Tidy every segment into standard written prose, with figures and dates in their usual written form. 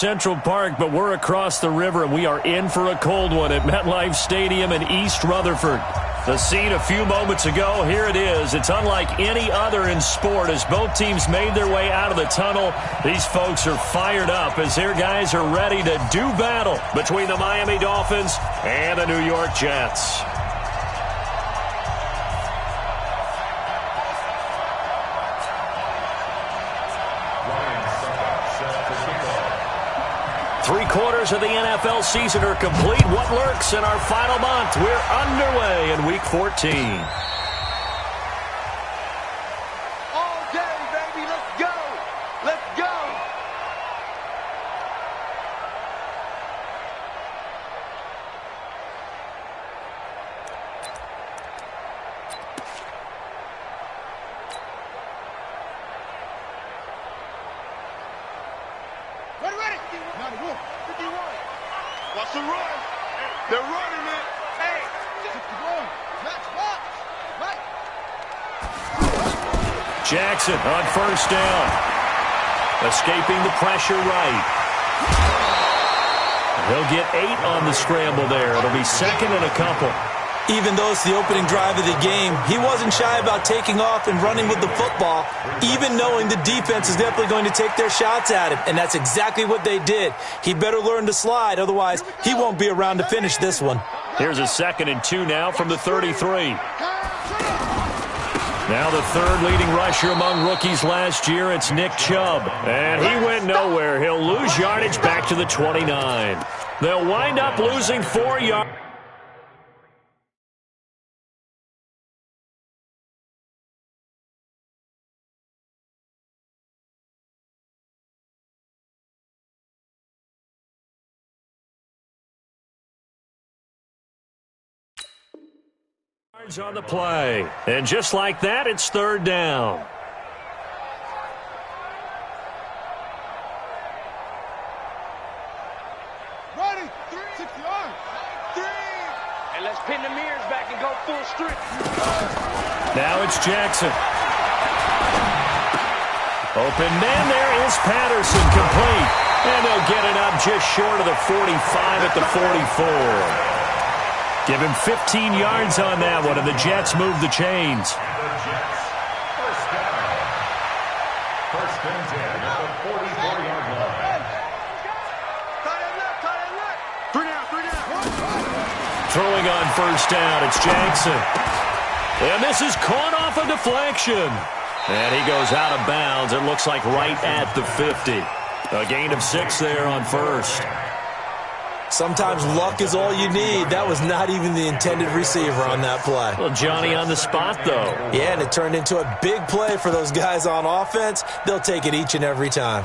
Central Park, but we're across the river, and we are in for a cold one at MetLife Stadium in East Rutherford. The scene a few moments ago, here it is. It's unlike any other in sport as both teams made their way out of the tunnel. These folks are fired up as their guys are ready to do battle between the Miami Dolphins and the New York Jets. Three-quarters of the NFL season are complete. What lurks in our final month? We're underway in Week 14. All day, baby. Let's go. Let's go. Ready. 91, 51. What's the run? They're running it. Hey. 61. Match box. Right. Jackson on first down. Escaping the pressure right. He'll get 8 on the scramble there. It'll be second and a couple. Even though it's the opening drive of the game, he wasn't shy about taking off and running with the football, even knowing the defense is definitely going to take their shots at him, and that's exactly what they did. He better learn to slide, otherwise he won't be around to finish this one. Here's a 2nd and 2 now from the 33. Now the third leading rusher among rookies last year, it's Nick Chubb. And he went nowhere. He'll lose yardage back to the 29. They'll wind up losing 4 yards. On the play. And just like that, it's third down. Ready. 6 yards. 3. And let's pin the mirrors back and go full strength. Now it's Jackson. Open man, there is Patterson, complete. And they'll get it up just short of the 45 at the 44. Give him 15 yards on that one, and the Jets move the chains. First and 10 at the 44-yard line. Throwing on first down, it's Jackson. And this is caught off a deflection. And he goes out of bounds. It looks like right at the 50. A gain of 6 there on first. Sometimes luck is all you need. That was not even the intended receiver on that play. Well, Johnny on the spot, though. Yeah, and it turned into a big play for those guys on offense. They'll take it each and every time.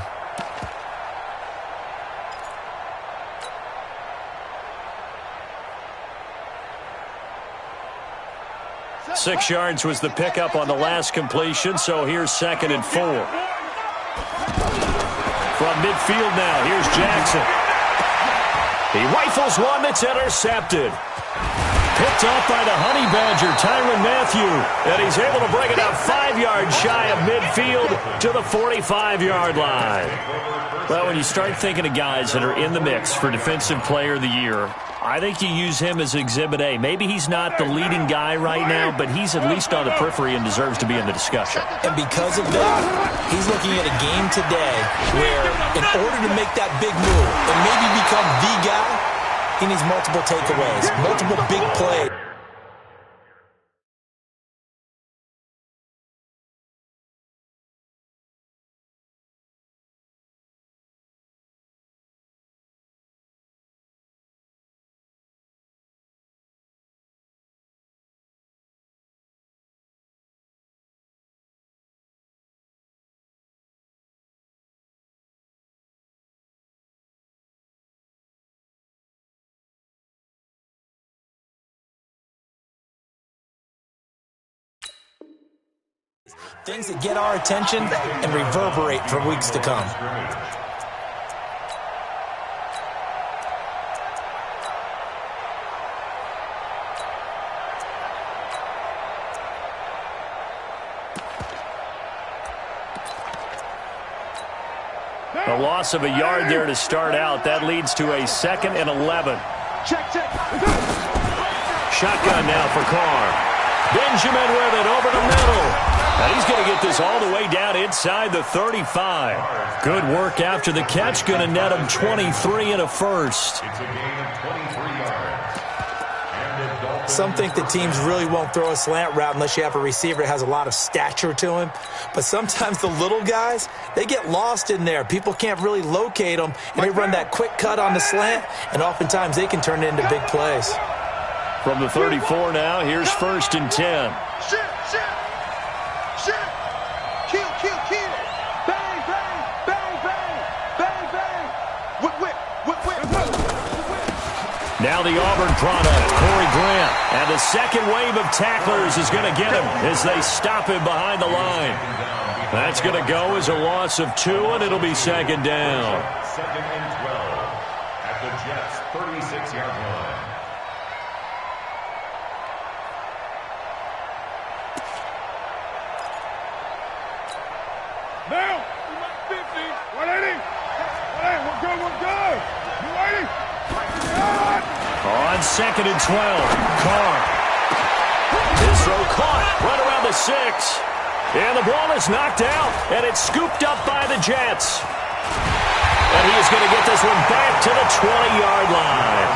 Six yards was the pickup on the last completion, so here's 2nd and 4. From midfield now, here's Jackson. He rifles one that's intercepted. Picked off by the Honey Badger, Tyrann Mathieu. And he's able to bring it out 5 yards shy of midfield to the 45-yard line. Well, when you start thinking of guys that are in the mix for Defensive Player of the Year, I think you use him as Exhibit A. Maybe he's not the leading guy right now, but he's at least on the periphery and deserves to be in the discussion. And because of that, he's looking at a game today where in order to make that big move and maybe become the guy, he needs multiple takeaways, multiple big plays. Things that get our attention and reverberate for weeks to come. The A loss of a yard there to start out. That leads to a 2nd and 11. Check. Shotgun now for Carr. Benjamin with it over the middle. And he's going to get this all the way down inside the 35. Good work after the catch. Going to net him 23 and a first. It's a gain of 23 yards. Some think that teams really won't throw a slant route unless you have a receiver that has a lot of stature to him. But sometimes the little guys, they get lost in there. People can't really locate them, and they run that quick cut on the slant, and oftentimes they can turn it into big plays. From the 34 now, here's 1st and 10. Shit. Kill. Bang. Whip. Now the Auburn product, Corey Grant. And the second wave of tacklers is going to get him as they stop him behind the line. That's going to go as a loss of 2, and it'll be 2nd down. 2nd and 12 at the Jets' 36-yard line. Now, 50, 180. Hey, we're good. You ready? On 2nd and 12, Carr. His throw caught right around the 6. And the ball is knocked out, and it's scooped up by the Jets. And he is going to get this one back to the 20-yard line.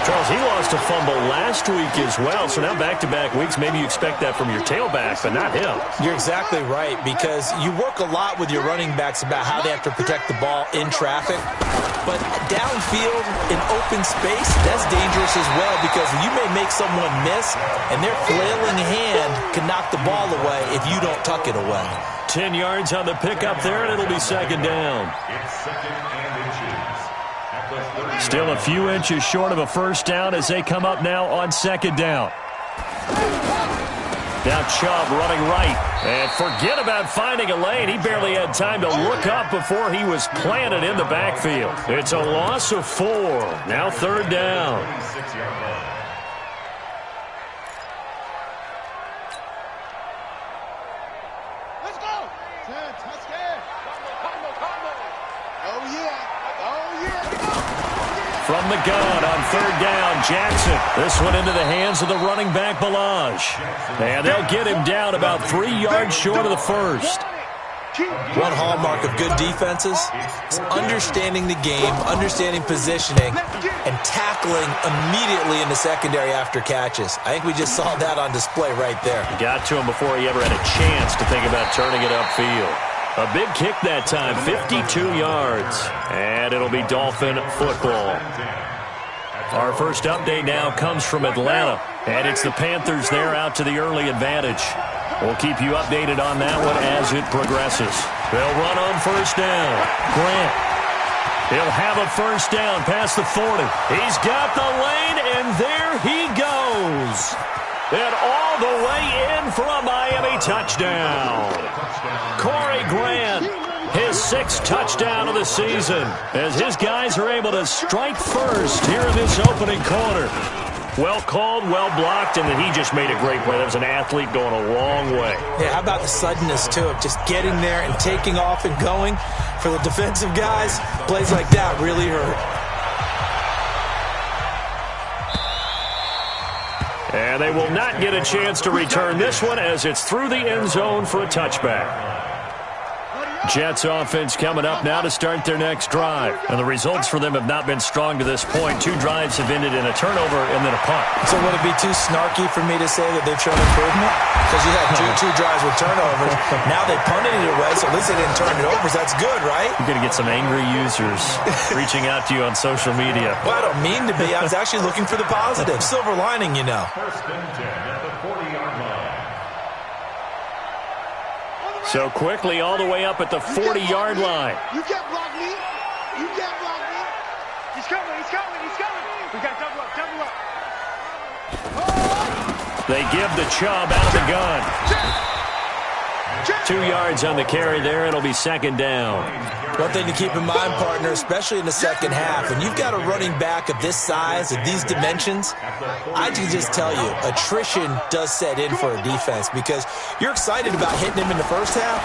Charles, he lost a fumble last week as well, so now back-to-back weeks, maybe you expect that from your tailback, but not him. You're exactly right, because you work a lot with your running backs about how they have to protect the ball in traffic. But downfield, in open space, that's dangerous as well, because you may make someone miss, and their flailing hand can knock the ball away if you don't tuck it away. 10 yards on the pickup there, and it'll be 2nd down. It's 2nd and inches. Still a few inches short of a first down as they come up now on 2nd down. Now Chubb running right. And forget about finding a lane. He barely had time to look up before he was planted in the backfield. It's a loss of 4. Now 3rd down. 36-yard line. Let's go. Touchdown. Oh, yeah. From the gun on 3rd down, Jackson. This one into the hands of the running back, Ballage. And they'll get him down about 3 yards short of the first. One hallmark of good defenses is understanding the game, understanding positioning, and tackling immediately in the secondary after catches. I think we just saw that on display right there. Got to him before he ever had a chance to think about turning it upfield. A big kick that time, 52 yards. And it'll be Dolphin football. Our first update now comes from Atlanta. And it's the Panthers there out to the early advantage. We'll keep you updated on that one as it progresses. They'll run on 1st down. Grant. He'll have a 1st down past the 40. He's got the lane, and there he goes. And all the way in for a Miami touchdown. Corey Grant, his 6th touchdown of the season, as his guys are able to strike first here in this opening quarter. Well called, well blocked, and then he just made a great play. That was an athlete going a long way. Yeah, how about the suddenness, too, of just getting there and taking off and going? For the defensive guys, plays like that really hurt. And they will not get a chance to return this one as it's through the end zone for a touchback. Jets offense coming up now to start their next drive. And the results for them have not been strong to this point. 2 drives have ended in a turnover and then a punt. So would it be too snarky for me to say that they've shown improvement? Because you had two drives with turnovers. Now they punted it away, so at least they didn't turn it over. So that's good, right? You're going to get some angry users reaching out to you on social media. Well, I don't mean to be. I was actually looking for the positive. Silver lining, you know. 1st and 10 at the 40-yard line. So quickly all the way up at the 40-yard line. You can't block me. You can't block me. He's coming. We got double up. They give the Chubb out of the gun. 2 yards on the carry there. It'll be 2nd down. One thing to keep in mind, partner, especially in the second half, when you've got a running back of this size, of these dimensions, I can just tell you, attrition does set in for a defense because you're excited about hitting him in the first half,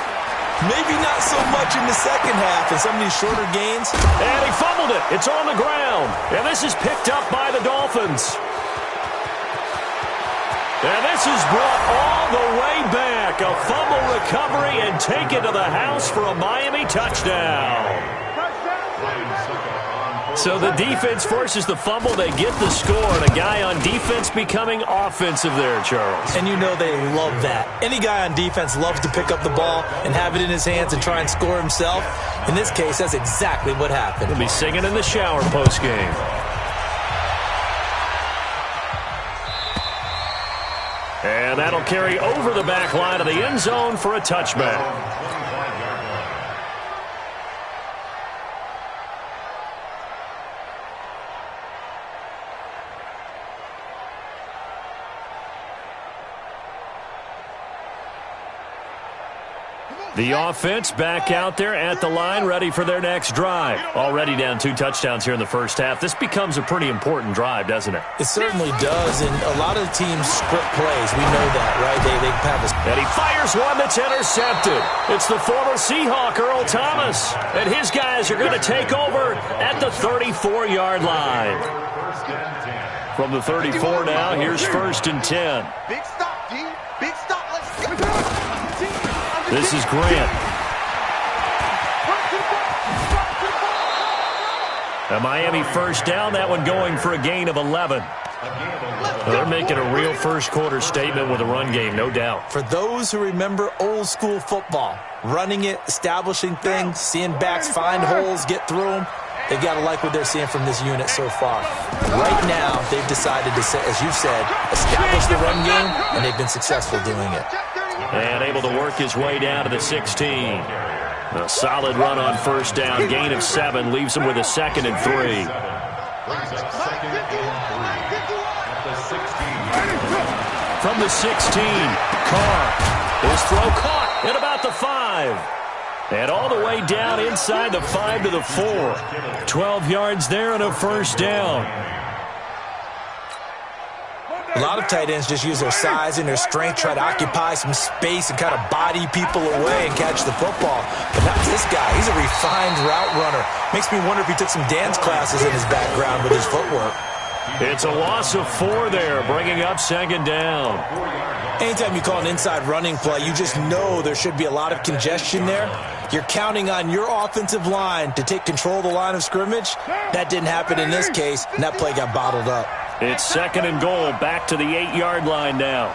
Maybe not so much in the second half in some of these shorter gains. And he fumbled it. It's on the ground. And this is picked up by the Dolphins. And this is brought all the way back. A fumble recovery and taken to the house for a Miami touchdown. So the defense forces the fumble. They get the score, and a guy on defense becoming offensive there, Charles. And you know they love that. Any guy on defense loves to pick up the ball and have it in his hands and try and score himself. In this case, that's exactly what happened. He'll be singing in the shower postgame. And that'll carry over the back line of the end zone for a touchback. The offense back out there at the line, ready for their next drive. Already down 2 touchdowns here in the first half. This becomes a pretty important drive, doesn't it? It certainly does, and a lot of the teams script plays. We know that, right? They have a... And he fires one that's intercepted. It's the former Seahawk, Earl Thomas. And his guys are going to take over at the 34-yard line. From the 34 now, here's 1st and 10. Big stop, D. Big stop. Let's go. This is Grant. A Miami first down, that one going for a gain of 11. They're making a real first-quarter statement with a run game, no doubt. For those who remember old-school football, running it, establishing things, seeing backs find holes, get through them, they've got to like what they're seeing from this unit so far. Right now, they've decided to, as you said, establish the run game, and they've been successful doing it. And able to work his way down to the 16. A solid run on first down. Gain of 7 leaves him with a 2nd and 3. From the 16, Carr. His throw caught at about the 5. And all the way down inside the 5 to the 4. 12 yards there and a first down. A lot of tight ends just use their size and their strength, try to occupy some space and kind of body people away and catch the football. But not this guy. He's a refined route runner. Makes me wonder if he took some dance classes in his background with his footwork. It's a loss of 4 there, bringing up 2nd down. Anytime you call an inside running play, you just know there should be a lot of congestion there. You're counting on your offensive line to take control of the line of scrimmage. That didn't happen in this case, and that play got bottled up. It's 2nd and goal, back to the 8-yard line now.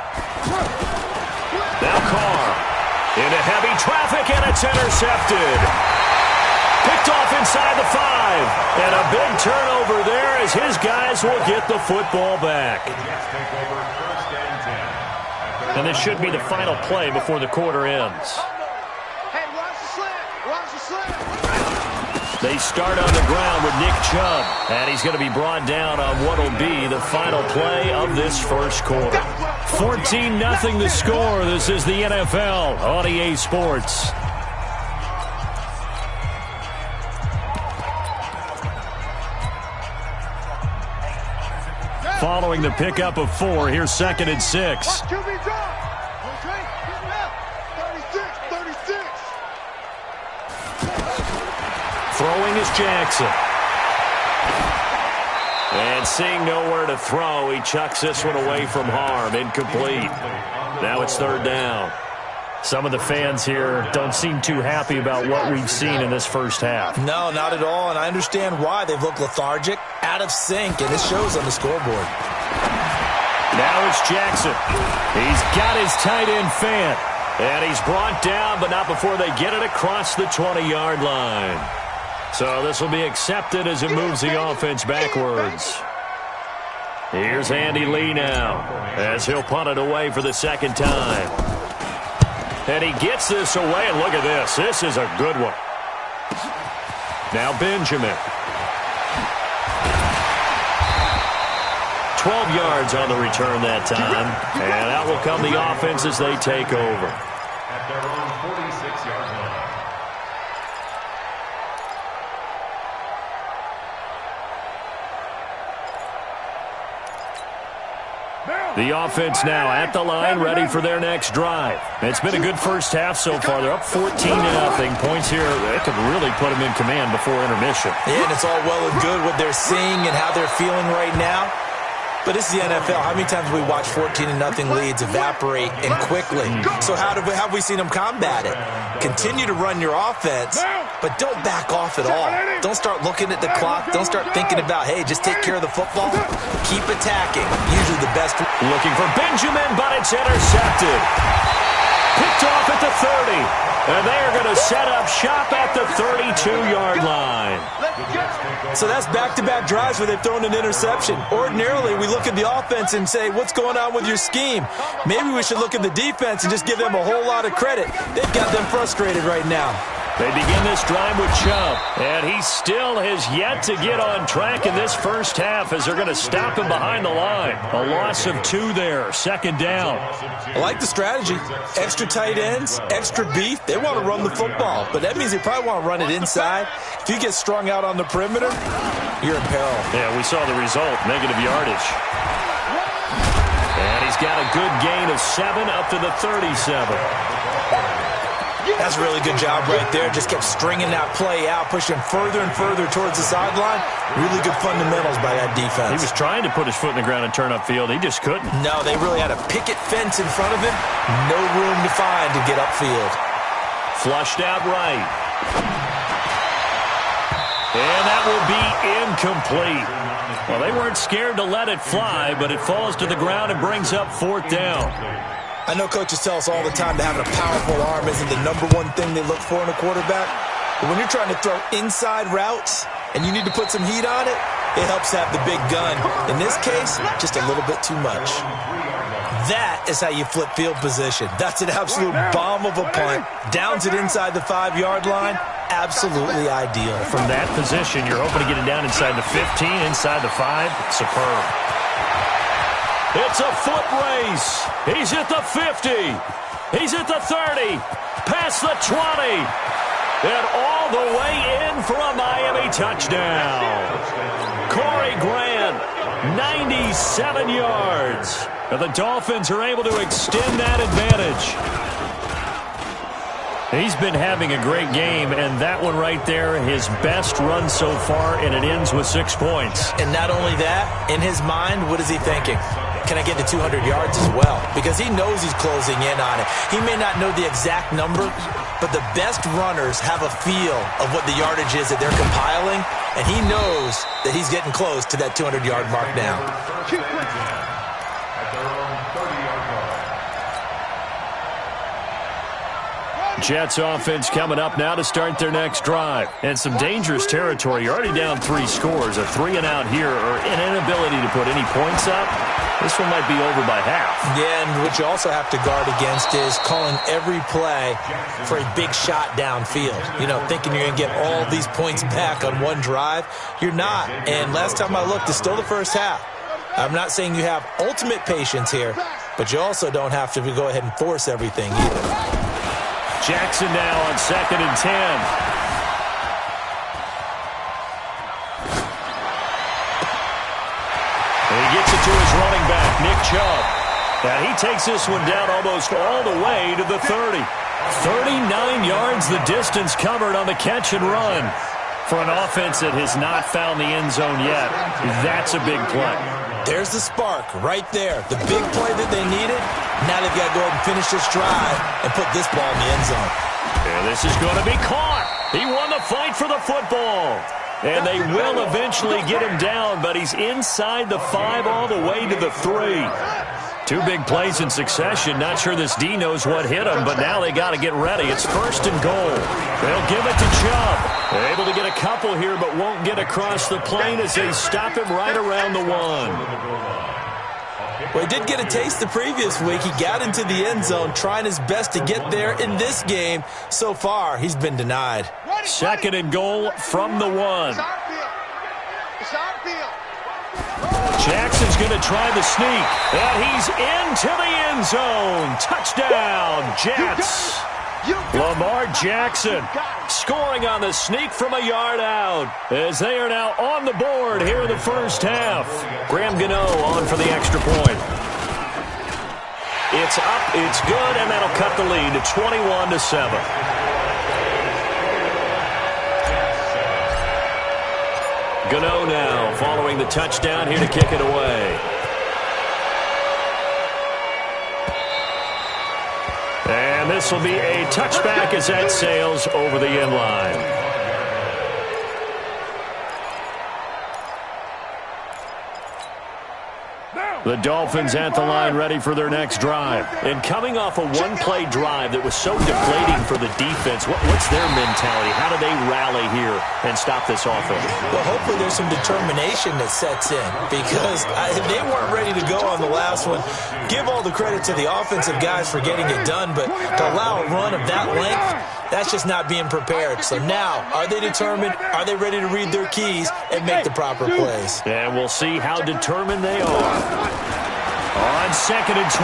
Now Carr into heavy traffic, and it's intercepted. Picked off inside the 5, and a big turnover there as his guys will get the football back. And this should be the final play before the quarter ends. Hey, watch the slant. Watch the slant. They start on the ground with Nick Chubb, and he's going to be brought down on what will be the final play of this first quarter. 14-0 the score. This is the NFL on EA Sports. Following the pickup of 4, here's 2nd and 6. Watch QB drop. Okay, get left. 36. Throwing is Jackson. And seeing nowhere to throw, he chucks this one away from harm. Incomplete. Now it's 3rd down. Some of the fans here don't seem too happy about what we've seen in this first half. No, not at all, and I understand why. They've looked lethargic, out of sync, and it shows on the scoreboard. Now it's Jackson. He's got his tight end Fant. And he's brought down, but not before they get it across the 20-yard line. So this will be accepted as it moves the offense backwards. Here's Andy Lee now as he'll punt it away for the 2nd time. And he gets this away, and look at this. This is a good one. Now Benjamin. 12 yards on the return that time. And out will come the offense as they take over. At their own 46-yard line. The offense now at the line, ready for their next drive. It's been a good first half so far. They're up 14-0. Points here, that could really put them in command before intermission. Yeah, and it's all well and good what they're seeing and how they're feeling right now. But this is the NFL. How many times have we watched 14-0 leads evaporate and quickly? So how have we seen them combat it? Continue to run your offense, but don't back off at all. Don't start looking at the clock. Don't start thinking about, hey, just take care of the football. Keep attacking. Usually the best. Looking for Benjamin, but it's intercepted. Picked off at the 30. And they are going to set up shop at the 32-yard line. So that's back-to-back drives where they've thrown an interception. Ordinarily, we look at the offense and say, what's going on with your scheme? Maybe we should look at the defense and just give them a whole lot of credit. They've got them frustrated right now. They begin this drive with Chubb, and he still has yet to get on track in this first half as they're going to stop him behind the line. A loss of 2 there, second down. I like the strategy. Extra tight ends, extra beef. They want to run the football, but that means they probably want to run it inside. If you get strung out on the perimeter, you're in peril. Yeah, we saw the result, negative yardage. And he's got a good gain of 7 up to the 37. That's a really good job right there. Just kept stringing that play out, pushing further and further towards the sideline. Really good fundamentals by that defense. He was trying to put his foot in the ground and turn upfield. He just couldn't. No, they really had a picket fence in front of him. No room to find to get upfield. Flushed out right. And that will be incomplete. Well, they weren't scared to let it fly, but it falls to the ground and brings up 4th down. I know coaches tell us all the time that having a powerful arm isn't the #1 thing they look for in a quarterback. But when you're trying to throw inside routes and you need to put some heat on it, it helps to have the big gun. In this case, just a little bit too much. That is how you flip field position. That's an absolute bomb of a punt. Downs it inside the 5-yard line. Absolutely ideal. From that position, you're hoping to get it down inside the 15, inside the 5. Superb. It's a foot race. He's at the 50. He's at the 30. Past the 20. And all the way in for a Miami touchdown. Corey Grant, 97 yards. And the Dolphins are able to extend that advantage. He's been having a great game, and that one right there, his best run so far, and it ends with 6 points. And not only that, in his mind, what is he thinking? Can I get to 200 yards as well? Because he knows he's closing in on it. He may not know the exact number, but the best runners have a feel of what the yardage is that they're compiling, and he knows that he's getting close to that 200-yard mark now. Jets offense coming up now to start their next drive. And some dangerous territory. You're already down 3 scores. A 3-and-out here, or an inability to put any points up. This one might be over by half. Yeah, and what you also have to guard against is calling every play for a big shot downfield. You know, thinking you're going to get all these points back on one drive. You're not. And last time I looked, it's still the first half. I'm not saying you have ultimate patience here, but you also don't have to go ahead and force everything either. Jackson now on 2nd and 10. And he gets it to his running back, Nick Chubb. And he takes this one down almost all the way to the 30. 39 yards the distance covered on the catch and run. For an offense that has not found the end zone yet, that's a big play. There's the spark right there. The big play that they needed. Now they've got to go ahead and finish this drive and put this ball in the end zone. And this is going to be caught. He won the fight for the football. And they will eventually get him down, but he's inside the 5 all the way to the 3. 2 big plays in succession. Not sure this D knows what hit him, but now they got to get ready. It's 1st and goal. They'll give it to Chubb. They're able to get a couple here, but won't get across the plane as they stop him right around the 1. Well, he did get a taste the previous week. He got into the end zone, trying his best to get there in this game. So far, he's been denied. 2nd and goal from the 1. Jackson's going to try the sneak, and he's into the end zone. Touchdown, Jets. Lamar Jackson scoring on the sneak from a yard out as they are now on the board here in the first half. Graham Gano on for the extra point. It's up, it's good, and that'll cut the lead to 21-7. Gano now following the touchdown here to kick it away. And this will be a touchback as that sails over the end line. The Dolphins at the line ready for their next drive. And coming off a one-play drive that was so deflating for the defense, what's their mentality? How do they rally here and stop this offense? Well, hopefully there's some determination that sets in because they weren't ready to go on the last one. Give all the credit to the offensive guys for getting it done, but to allow a run of that length, that's just not being prepared. So now, are they determined? Are they ready to read their keys and make the proper plays? And we'll see how determined they are. On 2nd and 12,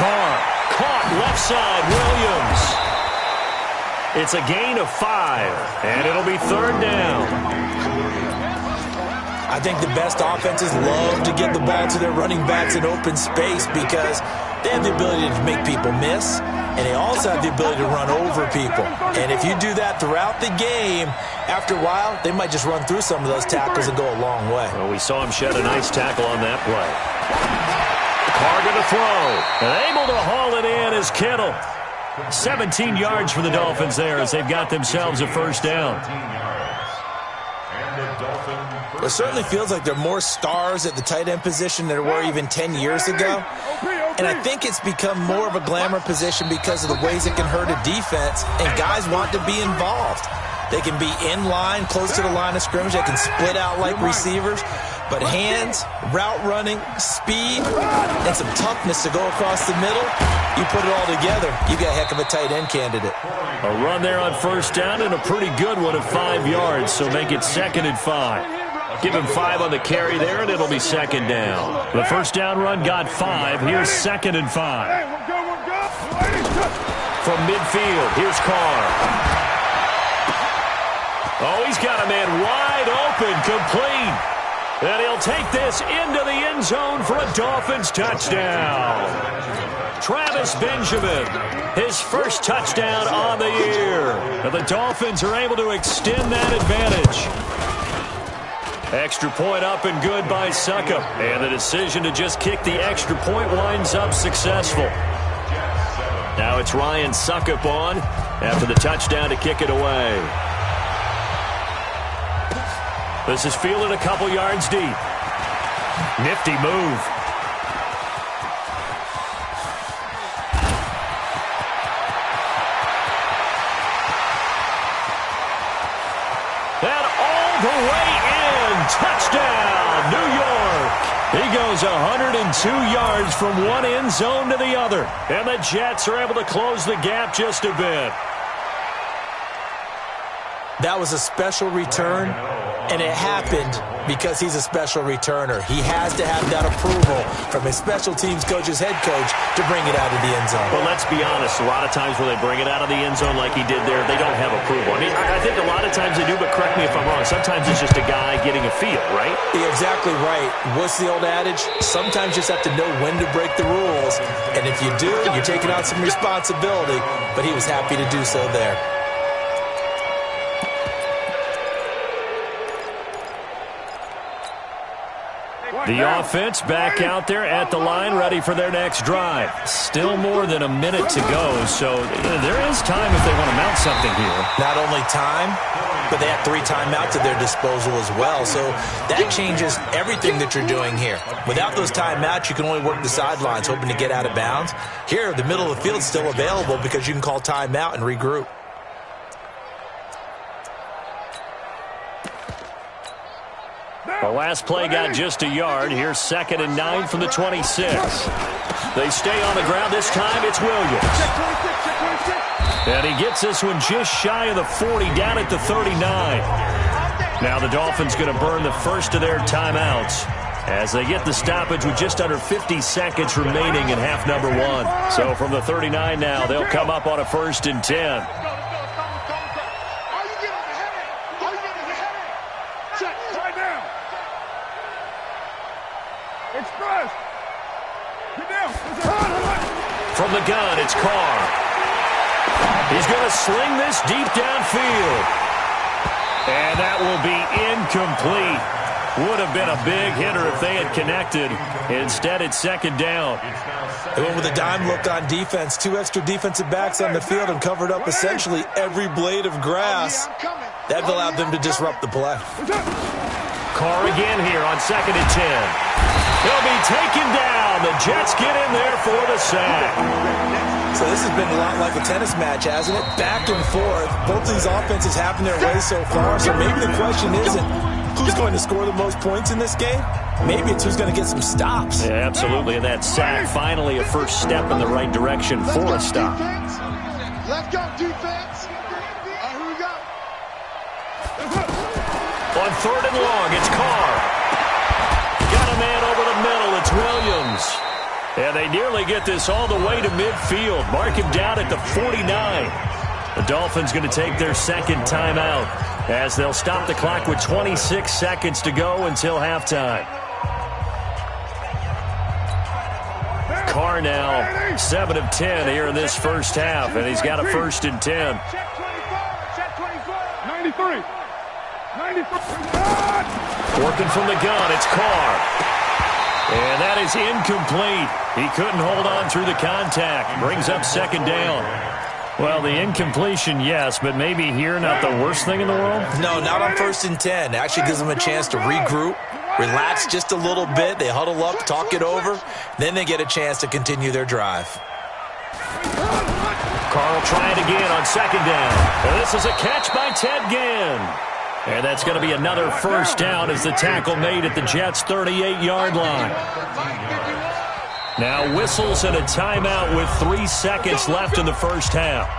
Carr caught left side, Williams. It's a gain of 5, and it'll be 3rd down. I think the best offenses love to get the ball to their running backs in open space because they have the ability to make people miss, and they also have the ability to run over people. And if you do that throughout the game, after a while, they might just run through some of those tackles and go a long way. Well, we saw him shed a nice tackle on that play. Carr going to throw, and able to haul it in is Kittle. 17 yards for the Dolphins there as they've got themselves a 1st down. It certainly feels like there are more stars at the tight end position than there were even 10 years ago. And I think it's become more of a glamour position because of the ways it can hurt a defense, and guys want to be involved. They can be in line, close to the line of scrimmage. They can split out like receivers. But hands, route running, speed, and some toughness to go across the middle, you put it all together, you got a heck of a tight end candidate. A run there on 1st down and a pretty good one of 5 yards, so make it 2nd and 5. Give him 5 on the carry there, and it'll be 2nd down. The 1st down run got 5. Here's 2nd and 5. From midfield, here's Carr. Oh, he's got a man wide open, complete. And he'll take this into the end zone for a Dolphins touchdown. Travis Benjamin, his 1st touchdown on the year. And the Dolphins are able to extend that advantage. Extra point up and good by Succop. And the decision to just kick the extra point winds up successful. Now it's Ryan Succop on after the touchdown to kick it away. This is fielded a couple yards deep. Nifty move. And all the way in. Touchdown, New York. He goes 102 yards from one end zone to the other. And the Jets are able to close the gap just a bit. That was a special return, and it happened because he's a special returner. He has to have that approval from his special teams coach's head coach to bring it out of the end zone. But let's be honest, a lot of times when they bring it out of the end zone like he did there, they don't have approval. I mean, I think a lot of times they do, but correct me if I'm wrong. Sometimes it's just a guy getting a feel, right? You're exactly right. What's the old adage? Sometimes you just have to know when to break the rules, and if you do, you're taking out some responsibility, but he was happy to do so there. The offense back out there at the line, ready for their next drive. Still more than a minute to go, so there is time if they want to mount something here. Not only time, but they have 3 timeouts at their disposal as well, so that changes everything that you're doing here. Without those timeouts, you can only work the sidelines, hoping to get out of bounds. Here, the middle of the field is still available because you can call timeout and regroup. The last play got just a yard. Here's 2nd and 9 from the 26. They stay on the ground. This time it's Williams. And he gets this one just shy of the 40, down at the 39. Now the Dolphins going to burn the first of their timeouts as they get the stoppage with just under 50 seconds remaining in half number 1. So from the 39 now, they'll come up on a 1st and 10. Express! Get down! From the gun, it's Carr. He's going to sling this deep downfield. And that will be incomplete. Would have been a big hitter if they had connected. Instead, it's second down. They went with a dime look on defense. 2 extra defensive backs on the field and covered up essentially every blade of grass. That allowed them to disrupt the play. Carr again here on 2nd and 10. He'll be taken down. The Jets get in there for the sack. So this has been a lot like a tennis match, hasn't it? Back and forth. Both of these offenses having their way so far. So maybe the question isn't who's going to score the most points in this game. Maybe it's who's going to get some stops. Yeah, absolutely. And that sack, finally a first step in the right direction for a stop. Let's go, defense. Here we go. On 3rd and long, it's Carr. Got a man over the middle. It's Williams. And they nearly get this all the way to midfield. Mark him down at the 49. The Dolphins going to take their second timeout as they'll stop the clock with 26 seconds to go until halftime. Carr now 7 of 10 here in this first half, and he's got a 1st and 10. Check 24. Check 24. 93. 93. Working from the gun, it's Carr. And that is incomplete. He couldn't hold on through the contact. Brings up second down. Well, the incompletion, yes, but maybe here not the worst thing in the world? No, not on 1st and 10. Actually gives them a chance to regroup, relax just a little bit. They huddle up, talk it over. Then they get a chance to continue their drive. Carl trying again on 2nd down. And this is a catch by Ted Ginn. And that's going to be another first down as the tackle made at the Jets' 38-yard line. Now whistles and a timeout with 3 seconds left in the first half.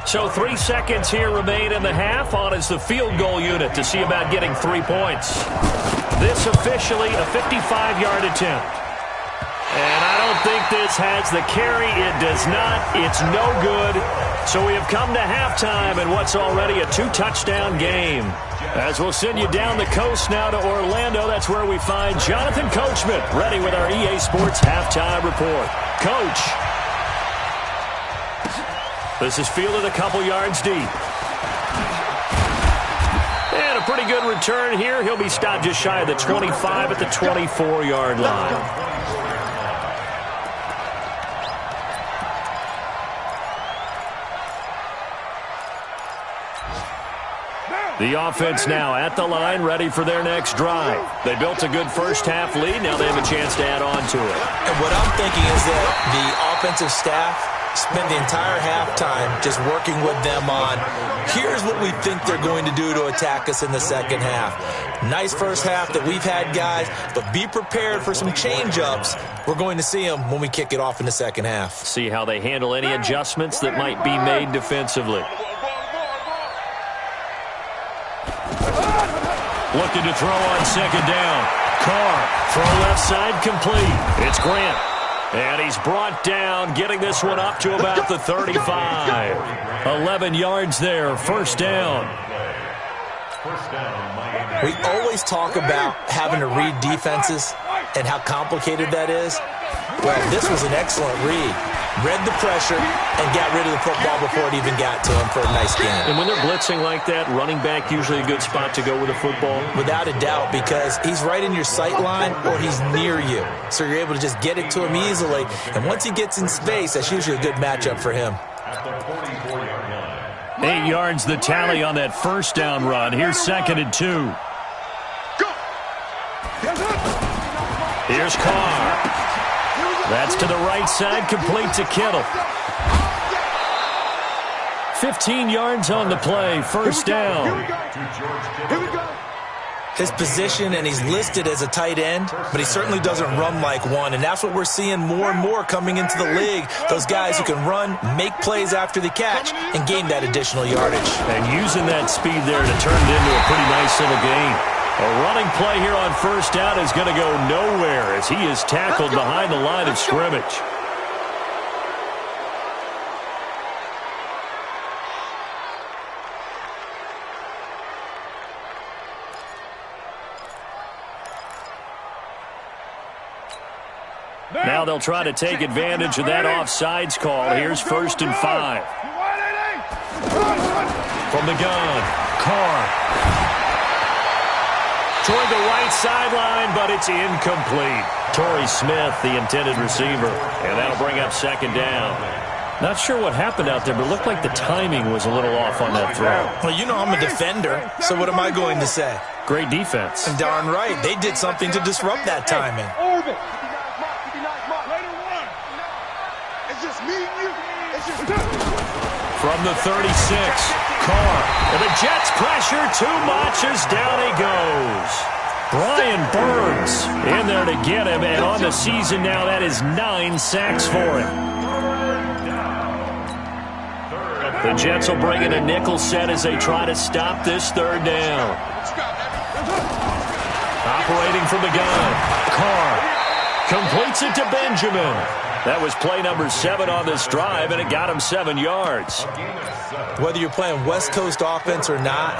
So 3 seconds here remain in the half. On is the field goal unit to see about getting 3 points. This officially a 55-yard attempt. And I don't think this has the carry. It does not. It's no good. So we have come to halftime in what's already a 2-touchdown game. As we'll send you down the coast now to Orlando, that's where we find Jonathan Coachman ready with our EA Sports Halftime Report. Coach. This is fielded a couple yards deep. And a pretty good return here. He'll be stopped just shy of the 25 at the 24-yard line. The offense now at the line, ready for their next drive. They built a good first half lead. Now they have a chance to add on to it. And what I'm thinking is that the offensive staff spent the entire halftime just working with them on, here's what we think they're going to do to attack us in the second half. Nice first half that we've had, guys, but be prepared for some change-ups. We're going to see them when we kick it off in the second half. See how they handle any adjustments that might be made defensively. Looking to throw on second down. Carr, throw left side complete. It's Grant. And he's brought down, getting this one up to about the 35. 11 yards there, first down. We always talk about having to read defenses and how complicated that is. Well, this was an excellent read. Read the pressure and got rid of the football before it even got to him for a nice game. And when they're blitzing like that, running back usually a good spot to go with the football? Without a doubt, because he's right in your sight line or he's near you. So you're able to just get it to him easily. And once he gets in space, that's usually a good matchup for him. 8 yards the tally on that first down run. Here's 2nd and 2. Here's Carr. That's to the right side, complete to Kittle. 15 yards on the play, first down. His position, and he's listed as a tight end, but he certainly doesn't run like one, and that's what we're seeing more and more coming into the league. Those guys who can run, make plays after the catch, and gain that additional yardage. And using that speed there to turn it into a pretty nice little game. A running play here on first down is going to go nowhere as he is tackled behind the line of scrimmage. Now they'll try to take advantage of that offsides call. Here's 1st and 5. From the gun, Carr. Toward the right sideline, but it's incomplete. Torrey Smith, the intended receiver. And that'll bring up 2nd down. Not sure what happened out there, but it looked like the timing was a little off on that throw. Well, you know I'm a defender, so what am I going to say? Great defense. And darn right, they did something to disrupt that timing. From the 36, Carr. And the Jets pressure too much as down he goes. Brian Burns in there to get him, and on the season now, that is 9 sacks for him. The Jets will bring in a nickel set as they try to stop this 3rd down. Operating from the gun, Carr completes it to Benjamin. That was play number 7 on this drive, and it got him 7 yards. Whether you're playing West Coast offense or not,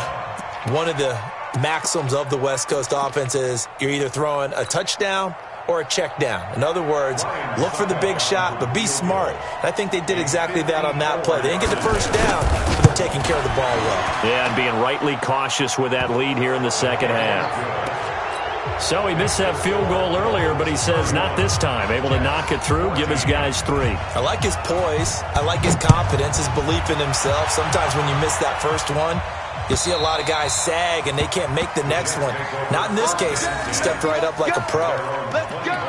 one of the maxims of the West Coast offense is you're either throwing a touchdown or a check down. In other words, look for the big shot, but be smart. And I think they did exactly that on that play. They didn't get the 1st down, but they're taking care of the ball well. Yeah, and being rightly cautious with that lead here in the 2nd half. So he missed that field goal earlier, but he says not this time. Able to knock it through, give his guys 3. I like his poise. I like his confidence, his belief in himself. Sometimes when you miss that first one, you see a lot of guys sag and they can't make the next one. Not in this case. He stepped right up like a pro. Let's go.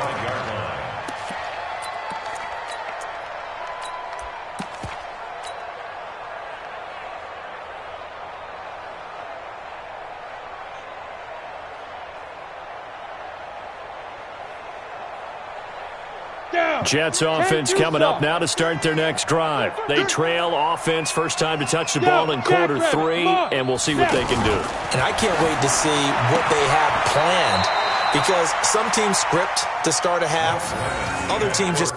Jets offense coming up now to start their next drive. They trail offense, first time to touch the ball in quarter 3, and we'll see what they can do. And I can't wait to see what they have planned, because some teams script to start a half. Other teams just...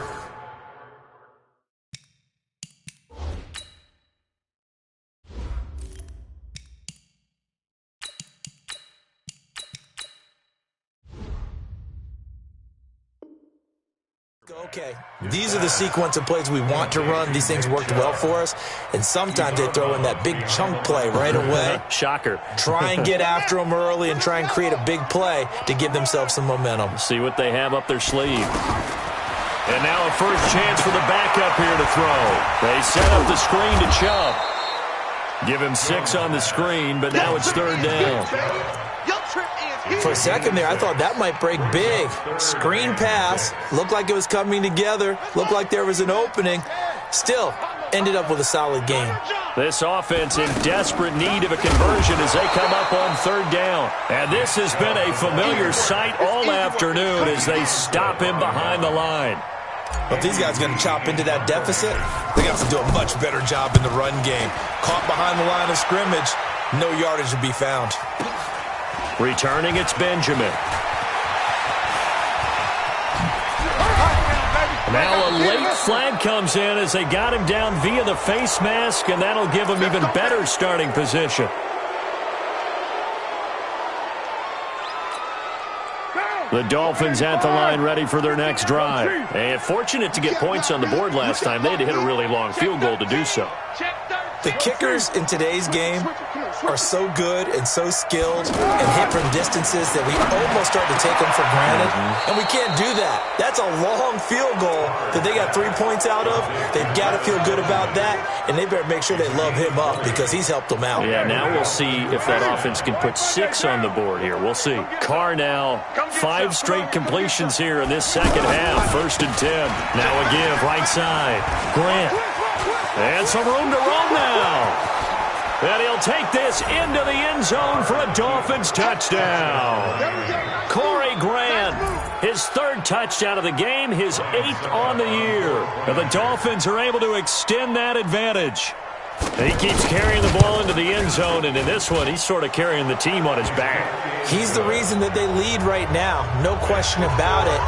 Okay, these are the sequence of plays we want to run. These things worked well for us, and sometimes they throw in that big chunk play right away. Shocker. Try and get after them early and try and create a big play to give themselves some momentum. See what they have up their sleeve. And now a first chance for the backup here to throw. They set up the screen to Chubb. Give him 6 on the screen, but now it's 3rd down. For a second there, I thought that might break big. Screen pass. Looked like it was coming together. Looked like there was an opening. Still, ended up with a solid game. This offense in desperate need of a conversion as they come up on 3rd down. And this has been a familiar sight all afternoon as they stop him behind the line. But if these guys are going to chop into that deficit, they got to do a much better job in the run game. Caught behind the line of scrimmage, no yardage to be found. Returning, it's Benjamin. Now a late flag comes in as they got him down via the face mask, and that'll give him even better starting position. The Dolphins at the line ready for their next drive. And fortunate to get points on the board last time. They had to hit a really long field goal to do so. The kickers in today's game are so good and so skilled and hit from distances that we almost start to take them for granted. And we can't do that. That's a long field goal that they got 3 points out of. They've got to feel good about that, and they better make sure they love him up because he's helped them out. Yeah, now we'll see if that offense can put 6 on the board here. We'll see. Carr now, 5 straight completions here in this 2nd half. 1st and 10. Now a give, right side. Grant. And some room to run now. And he'll take this into the end zone for a Dolphins touchdown. Corey Grant, his 3rd touchdown of the game, his 8th on the year. And the Dolphins are able to extend that advantage. He keeps carrying the ball into the end zone, and in this one, he's sort of carrying the team on his back. He's the reason that they lead right now, no question about it.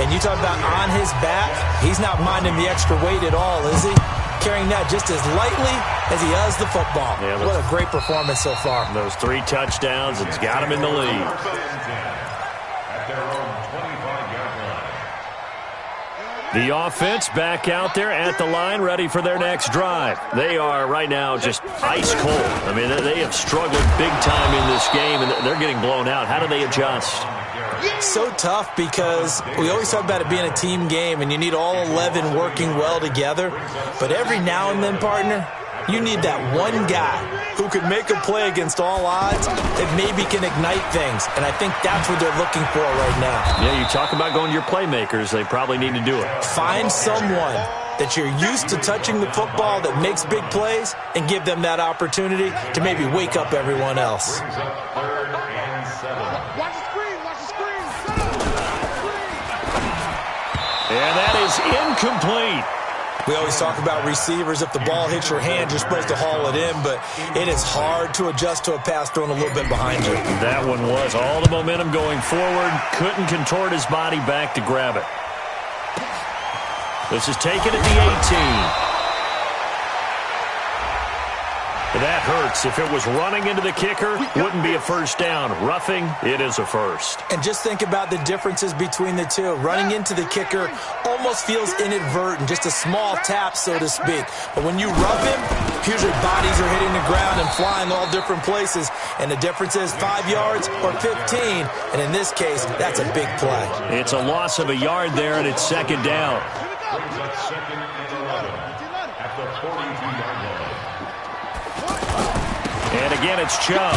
And you talk about on his back, he's not minding the extra weight at all, is he? Carrying that just as lightly as he does the football. Yeah, what a great performance so far. Those 3 touchdowns, it's got him in the lead. The offense back out there at the line, ready for their next drive. They are right now just ice cold. I mean, they have struggled big time in this game, and they're getting blown out. How do they adjust? So tough because we always talk about it being a team game, and you need all 11 working well together. But every now and then, partner, you need that one guy who can make a play against all odds that maybe can ignite things. And I think that's what they're looking for right now. Yeah, you talk about going to your playmakers. They probably need to do it. Find someone that you're used to touching the football that makes big plays and give them that opportunity to maybe wake up everyone else. Watch the screen. Watch the screen. And that is incomplete. We always talk about receivers. If the ball hits your hand, you're supposed to haul it in, but it is hard to adjust to a pass thrown a little bit behind you. That one was all the momentum going forward. Couldn't contort his body back to grab it. This is taken at the 18. That hurts. If it was running into the kicker, wouldn't be a first down. Roughing, it is a first. And just think about the differences between the two. Running into the kicker almost feels inadvertent, just a small tap, so to speak. But when you rough him, usually bodies are hitting the ground and flying all different places. And the difference is 5 yards or 15. And in this case, that's a big play. It's a loss of a yard there, and it's second down. Second and 11 at the 42-yard line. And again, it's Chubb.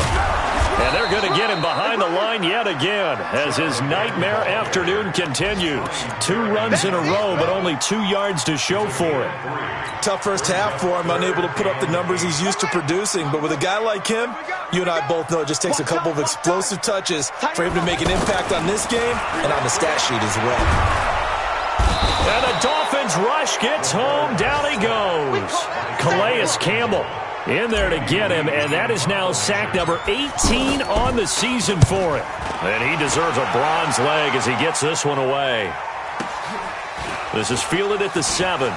And they're going to get him behind the line yet again as his nightmare afternoon continues. 2 runs in a row, but only 2 yards to show for it. Tough first half for him, unable to put up the numbers he's used to producing. But with a guy like him, you and I both know it just takes a couple of explosive touches for him to make an impact on this game and on the stat sheet as well. And the Dolphins rush gets home. Down he goes. Calais Campbell in there to get him, and that is now sack number 18 on the season for him. And he deserves a bronze leg as he gets this one away. This is fielded at the 7.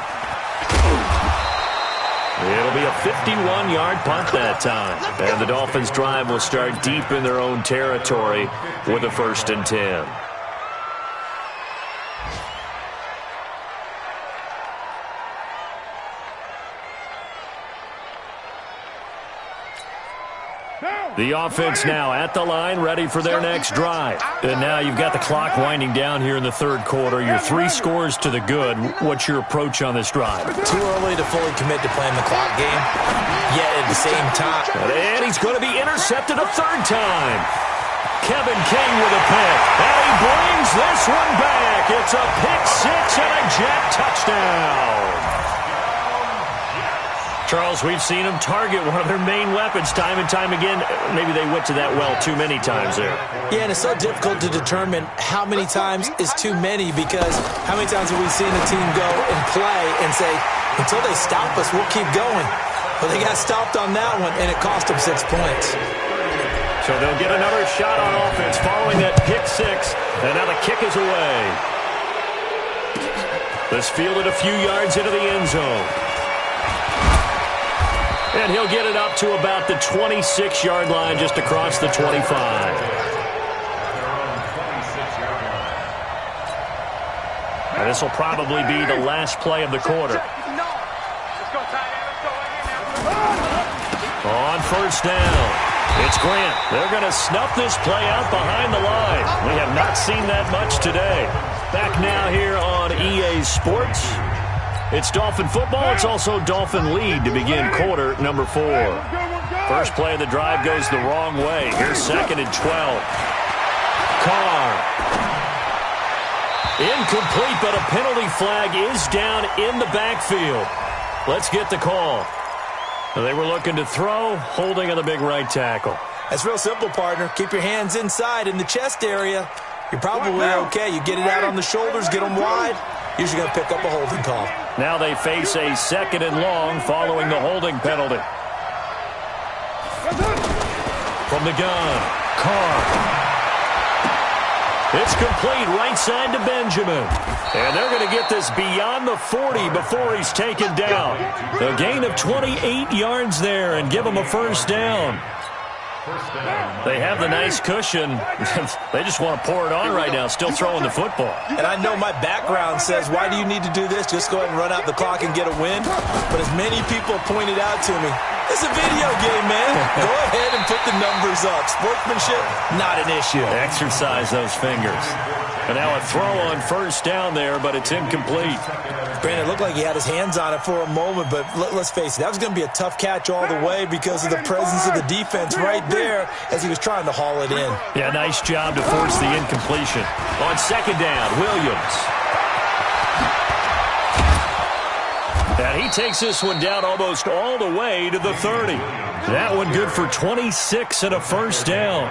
It'll be a 51-yard punt that time. And the Dolphins' drive will start deep in their own territory with a 1st and 10. The offense now at the line, ready for their next drive. And now you've got the clock winding down here in the 3rd quarter. You're 3 scores to the good. What's your approach on this drive? Too early to fully commit to playing the clock game, yet at the same time. And he's going to be intercepted a 3rd time. Kevin King with a pick. And he brings this one back. It's a pick 6 and a Jet touchdown. Charles, we've seen them target one of their main weapons time and time again. Maybe they went to that well too many times there. Yeah, and it's so difficult to determine how many times is too many, because how many times have we seen a team go and play and say, until they stop us, we'll keep going. Well, they got stopped on that one, and it cost them 6 points. So they'll get another shot on offense following that pick 6, and now the kick is away. This fielded a few yards into the end zone. And he'll get it up to about the 26-yard line, just across the 25. And this will probably be the last play of the quarter. On 1st down, it's Grant. They're going to snuff this play out behind the line. We have not seen that much today. Back now here on EA Sports. It's Dolphin football. It's also Dolphin lead to begin quarter number 4. First play of the drive goes the wrong way. Here's 2nd and 12. Carr. Incomplete, but a penalty flag is down in the backfield. Let's get the call. They were looking to throw, holding on the big right tackle. That's real simple, partner. Keep your hands inside in the chest area. You're probably okay. You get it out on the shoulders, get them wide. Usually going to pick up a holding call. Now they face a 2nd and long following the holding penalty. From the gun, Carr. It's complete right side to Benjamin. And they're going to get this beyond the 40 before he's taken down. A gain of 28 yards there and give him a 1st down. They have the nice cushion. They just want to pour it on right now, still throwing the football. And I know my background says, why do you need to do this? Just go ahead and run out the clock and get a win. But as many people pointed out to me, it's a video game, man. Go ahead and put the numbers up. Sportsmanship, not an issue. Exercise those fingers. And now a throw on first down there, but it's incomplete. Brandon, it looked like he had his hands on it for a moment, but let's face it, that was going to be a tough catch all the way because of the presence of the defense right there as he was trying to haul it in. Yeah, nice job to force the incompletion. On second down, Williams. And he takes this one down almost all the way to the 30. That one good for 26 and a first down.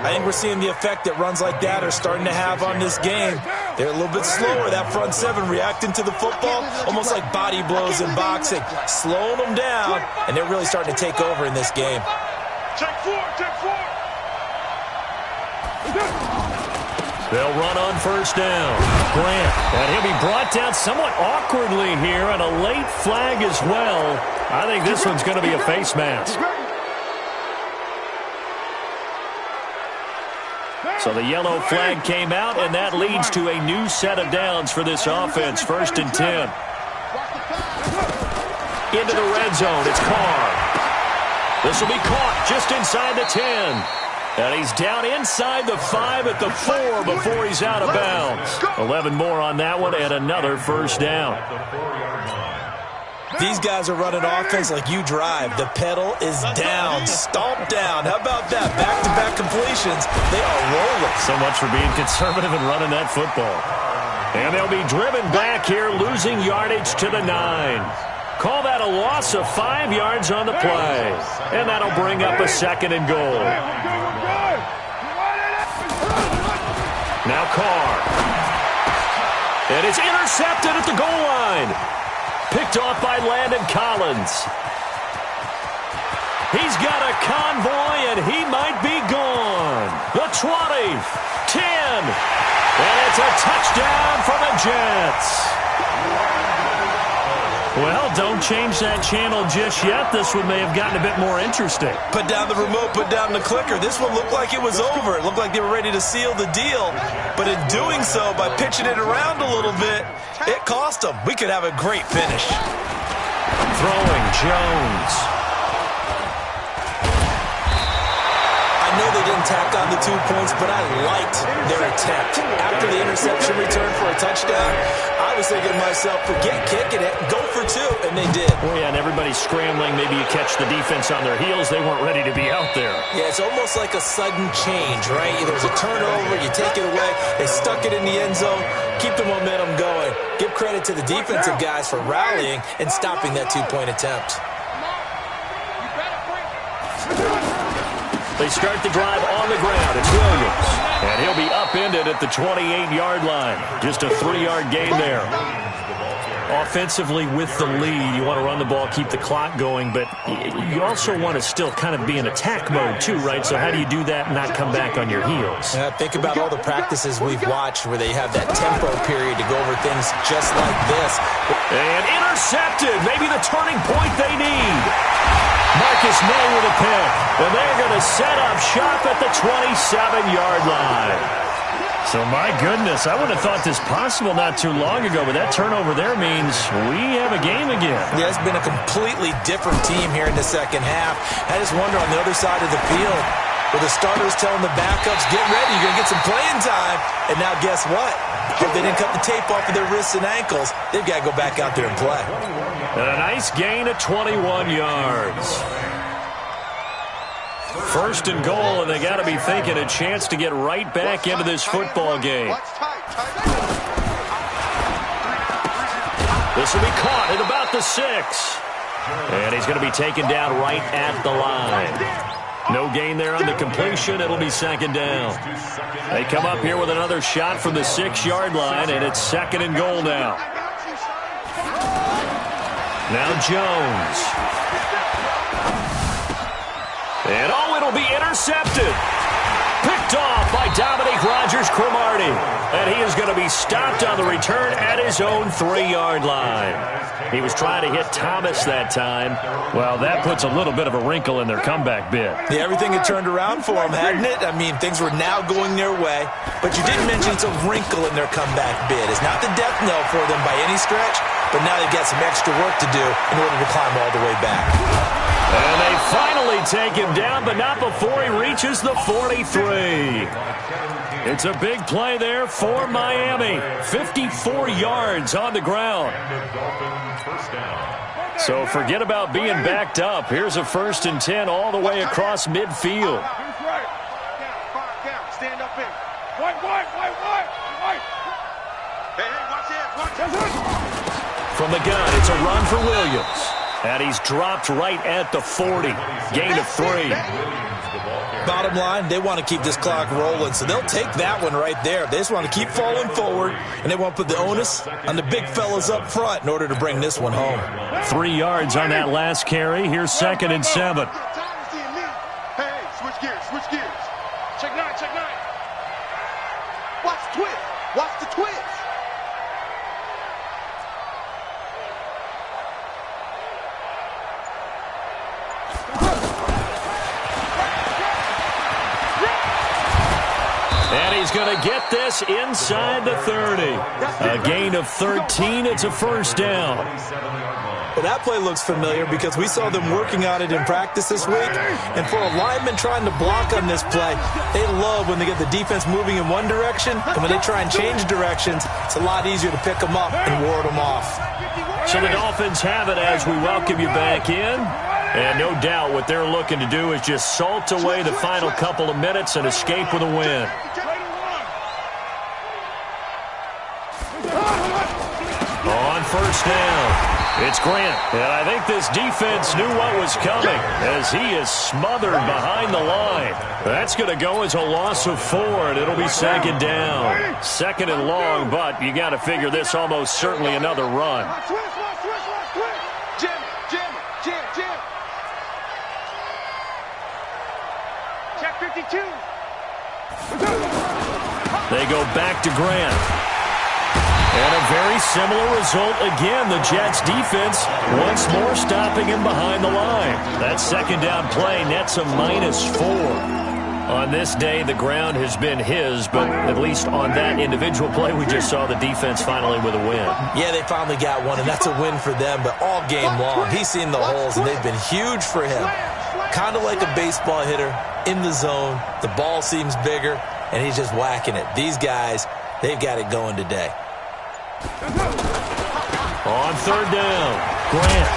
I think we're seeing the effect that runs like that are starting to have on this game. They're a little bit slower, that front seven, reacting to the football, almost like body blows in boxing, slowing them down, and they're really starting to take over in this game. Check four. They'll run on first down. Grant, and he'll be brought down somewhat awkwardly here, and a late flag as well. I think this one's going to be a face mask. So the yellow flag came out, and that leads to a new set of downs for this offense. First and 10. Into the red zone. It's Carr. This will be caught just inside the 10. And he's down inside the 5 at the 4 before he's out of bounds. 11 more on that one, and another first down. These guys are running offense like you drive. The pedal is down, stomped down. How about that? Back-to-back completions. They are rolling. So much for being conservative and running that football. And they'll be driven back here, losing yardage to the 9. Call that a loss of 5 yards on the play. And that'll bring up a second and goal. Now Carr. And it's intercepted at the goal line. Picked off by Landon Collins. He's got a convoy, and he might be gone. The 20, 10, and it's a touchdown for the Jets. Well, don't change that channel just yet. This one may have gotten a bit more interesting. Put down the remote, put down the clicker. This one looked like it was over. It looked like they were ready to seal the deal. But in doing so, by pitching it around a little bit, it cost them. We could have a great finish. Throwing Jones. I know they didn't tack on the 2 points, but I liked their attempt. After the interception return for a touchdown, I was thinking to myself, forget kicking it, go for 2, and they did. Well, yeah, and everybody's scrambling. Maybe you catch the defense on their heels. They weren't ready to be out there. Yeah, it's almost like a sudden change, right? There's a turnover, you take it away, they stuck it in the end zone, keep the momentum going. Give credit to the defensive guys for rallying and stopping that 2-point attempt. They start the drive on the ground. It's Williams. And he'll be upended at the 28-yard line. Just a 3-yard gain there. Offensively with the lead, you want to run the ball, keep the clock going, but you also want to still kind of be in attack mode too, right? So how do you do that and not come back on your heels? Think about all the practices we've watched where they have that tempo period to go over things just like this. And intercepted. Maybe the turning point they need. Marcus May with a pick. And they're going to set up shop at the 27-yard line. So, my goodness, I wouldn't have thought this possible not too long ago, but that turnover there means we have a game again. Yeah, it's been a completely different team here in the second half. I just wonder on the other side of the field, where the starters telling the backups, get ready, you're going to get some playing time. And now guess what? If they didn't cut the tape off of their wrists and ankles, they've got to go back out there and play. And a nice gain of 21 yards. First and goal, and they got to be thinking a chance to get right back into this football game. This will be caught at about the 6. And he's going to be taken down right at the line. No gain there on the completion. It'll be second down. They come up here with another shot from the 6-yard line, and it's second and goal now. Now Jones. And, it'll be intercepted. Picked off by Dominique Rodgers-Cromartie. And he is going to be stopped on the return at his own 3-yard line. He was trying to hit Thomas that time. Well, that puts a little bit of a wrinkle in their comeback bid. Yeah, everything had turned around for them, hadn't it? I mean, things were now going their way. But you didn't mention it's a wrinkle in their comeback bid. It's not the death knell for them by any stretch, but now they've got some extra work to do in order to climb all the way back. And they finally take him down, but not before he reaches the 43. It's a big play there for Miami. 54 yards on the ground. So forget about being backed up. Here's a 1st and 10 all the way across midfield. Stand up in. White. Hey, watch it. From the gun, it's a run for Williams. And he's dropped right at the 40. Gain of 3. Bottom line, they want to keep this clock rolling, so they'll take that one right there. They just want to keep falling forward, and they want to put the onus on the big fellas up front in order to bring this one home. 3 yards on that last carry. Here's 2nd and 7. Hey, switch gears. Check 9. Watch the twist. And he's going to get this inside the 30. A gain of 13. It's a 1st down. Well, that play looks familiar because we saw them working on it in practice this week. And for a lineman trying to block on this play, they love when they get the defense moving in one direction. And when they try and change directions, it's a lot easier to pick them up and ward them off. So the Dolphins have it as we welcome you back in. And no doubt what they're looking to do is just salt away the final couple of minutes and escape with a win. On 1st down, it's Grant. And I think this defense knew what was coming as he is smothered behind the line. That's going to go as a loss of 4, and it'll be 2nd down. 2nd and long, but you got to figure this almost certainly another run. Jim. Check 52. They go back to Grant. And a very similar result again. The Jets defense once more stopping him behind the line. That 2nd down play nets a -4. On this day, the ground has been his, but at least on that individual play, we just saw the defense finally with a win. Yeah, they finally got one, and that's a win for them, but all game long, he's seen the holes, and they've been huge for him. Kind of like a baseball hitter in the zone. The ball seems bigger, and he's just whacking it. These guys, they've got it going today. On 3rd down, Grant.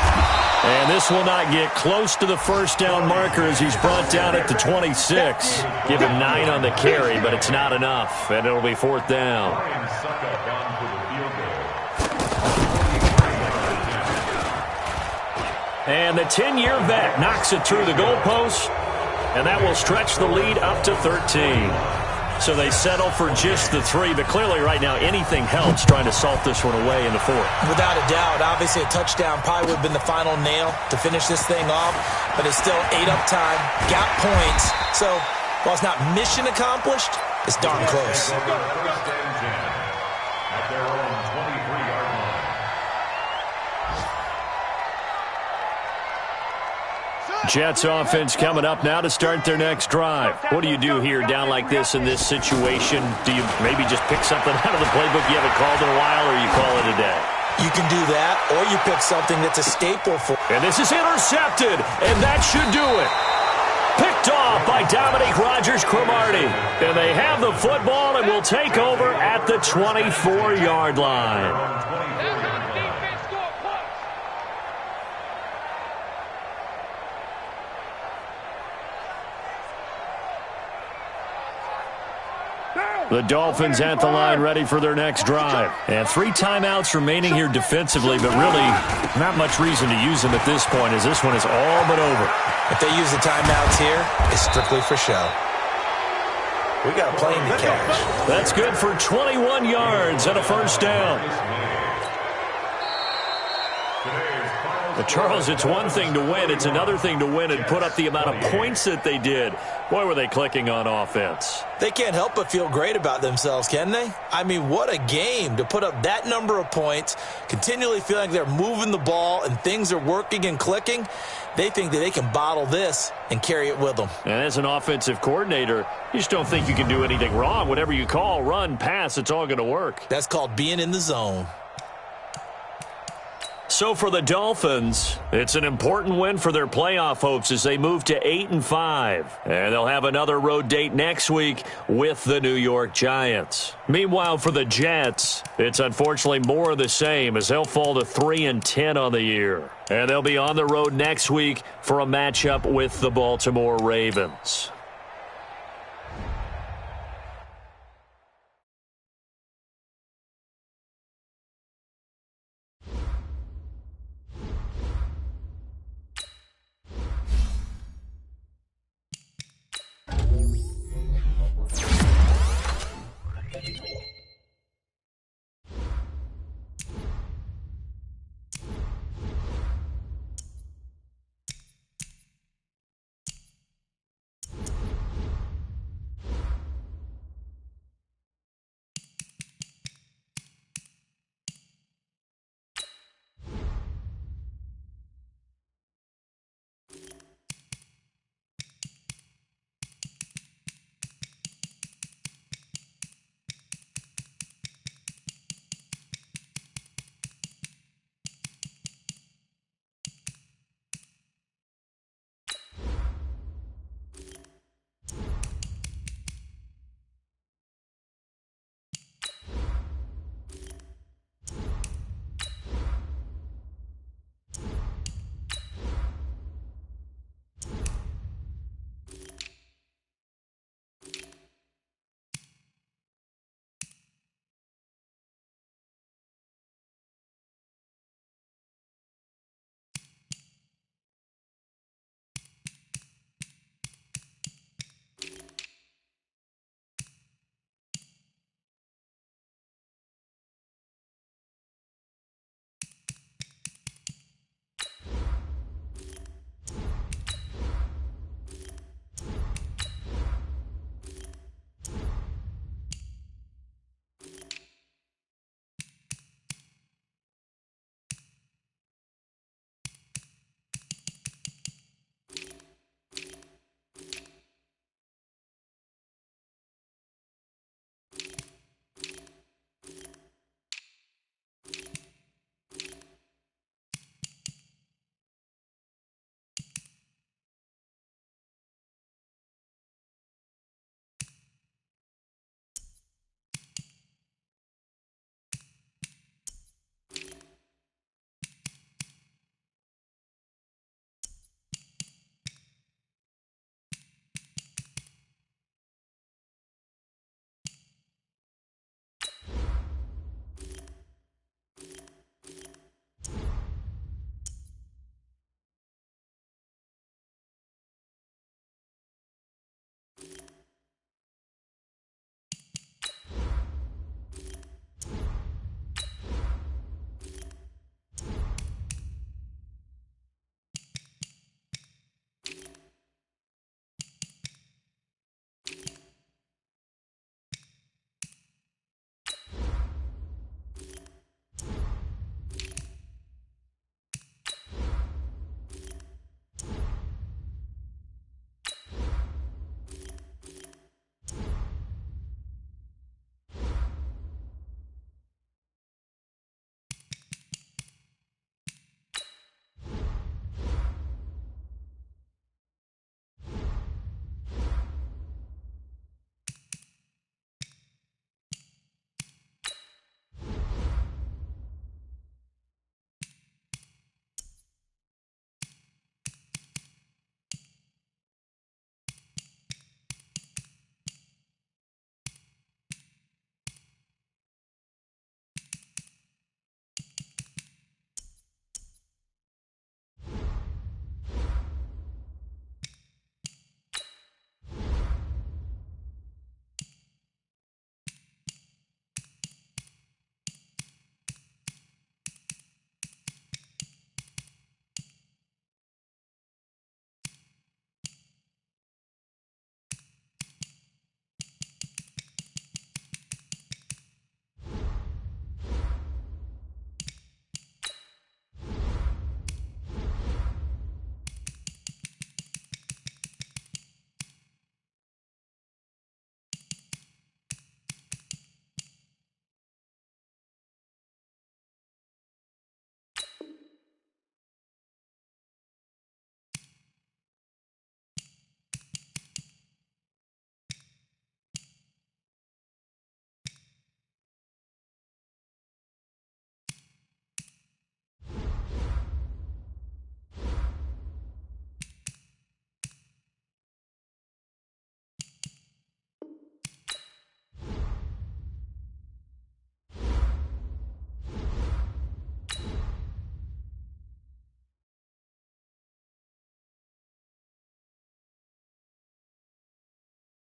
And this will not get close to the 1st down marker as he's brought down at the 26. Give him 9 on the carry, but it's not enough, and it'll be 4th down. And the 10-year vet knocks it through the goalpost, and that will stretch the lead up to 13. So they settle for just the 3, but clearly right now anything helps trying to salt this one away in the 4th. Without a doubt, obviously a touchdown probably would have been the final nail to finish this thing off, but it's still 8 up time, got points. So while it's not mission accomplished, it's darn close. At their own 23-yard line. Jets offense coming up now to start their next drive. What do you do here down like this in this situation? Do you maybe just pick something out of the playbook you haven't called in a while, or you call it a day? You can do that, or you pick something that's a staple for. And this is intercepted, and that should do it. Picked off by Dominique Rodgers-Cromartie. And they have the football and will take over at the 24-yard line. The Dolphins at the line ready for their next drive. And 3 timeouts remaining here defensively, but really not much reason to use them at this point as this one is all but over. If they use the timeouts here, it's strictly for show. We got a plane to catch. That's good for 21 yards and a 1st down. Today's final But Charles, it's one thing to win. It's another thing to win and put up the amount of points that they did. Boy, were they clicking on offense. They can't help but feel great about themselves, can they? I mean, what a game to put up that number of points, continually feeling like they're moving the ball and things are working and clicking. They think that they can bottle this and carry it with them. And as an offensive coordinator, you just don't think you can do anything wrong. Whatever you call, run, pass, it's all going to work. That's called being in the zone. So for the Dolphins, it's an important win for their playoff hopes as they move to 8-5. And they'll have another road date next week with the New York Giants. Meanwhile, for the Jets, it's unfortunately more of the same as they'll fall to 3-10 on the year. And they'll be on the road next week for a matchup with the Baltimore Ravens.